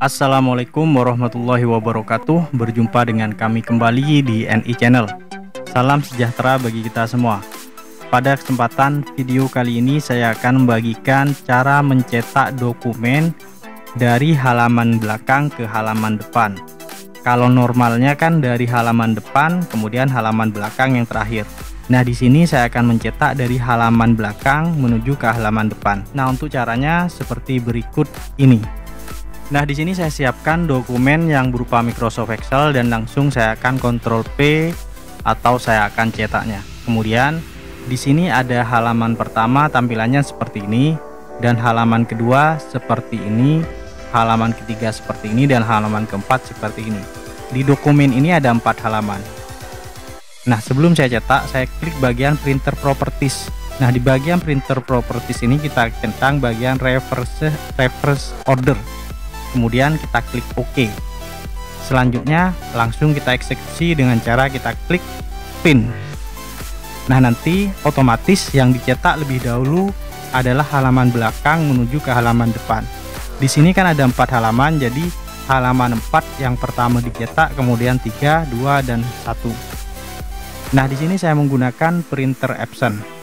Assalamualaikum warahmatullahi wabarakatuh. Berjumpa dengan kami kembali di NI Channel. Salam sejahtera bagi kita semua. Pada kesempatan video kali ini saya akan membagikan cara mencetak dokumen dari halaman belakang ke halaman depan. Kalau normalnya kan dari halaman depan kemudian halaman belakang yang terakhir. Nah, di sini saya akan mencetak dari halaman belakang menuju ke halaman depan. Nah, untuk caranya seperti berikut ini. Nah, di sini saya siapkan dokumen yang berupa Microsoft Excel dan langsung saya akan Ctrl P atau saya akan cetaknya. Kemudian di sini ada halaman pertama tampilannya seperti ini, dan halaman kedua seperti ini, halaman ketiga seperti ini, dan halaman keempat seperti ini. Di dokumen ini ada 4 halaman. Nah, sebelum saya cetak, saya klik bagian Printer Properties. Nah, di bagian Printer Properties ini kita centang bagian reverse order. Kemudian kita klik OK. Selanjutnya langsung kita eksekusi dengan cara kita klik print. Nah, nanti otomatis yang dicetak lebih dahulu adalah halaman belakang menuju ke halaman depan. Di sini kan ada 4 halaman, jadi halaman 4 yang pertama dicetak, kemudian 3, 2, dan 1. Nah, di sini saya menggunakan printer Epson.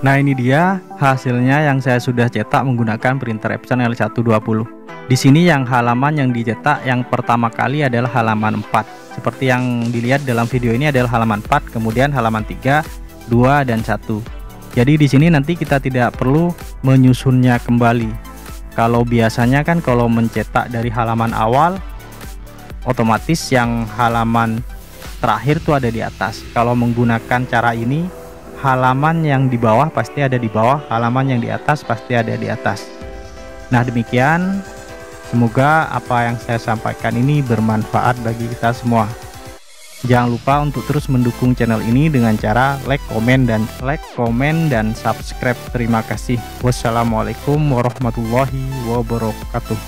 Nah, ini dia hasilnya yang saya sudah cetak menggunakan printer Epson L120. Di sini yang halaman yang dicetak yang pertama kali adalah halaman 4. Seperti yang dilihat dalam video ini adalah halaman 4, kemudian halaman 3, 2, dan 1. Jadi di sini nanti kita tidak perlu menyusunnya kembali. Kalau biasanya kan kalau mencetak dari halaman awal, otomatis yang halaman terakhir tuh ada di atas. Kalau menggunakan cara ini, halaman yang di bawah pasti ada di bawah, halaman yang di atas pasti ada di atas. Nah, demikian, semoga apa yang saya sampaikan ini bermanfaat bagi kita semua. Jangan lupa untuk terus mendukung channel ini dengan cara like, komen, dan subscribe. Terima kasih. Wassalamualaikum warahmatullahi wabarakatuh.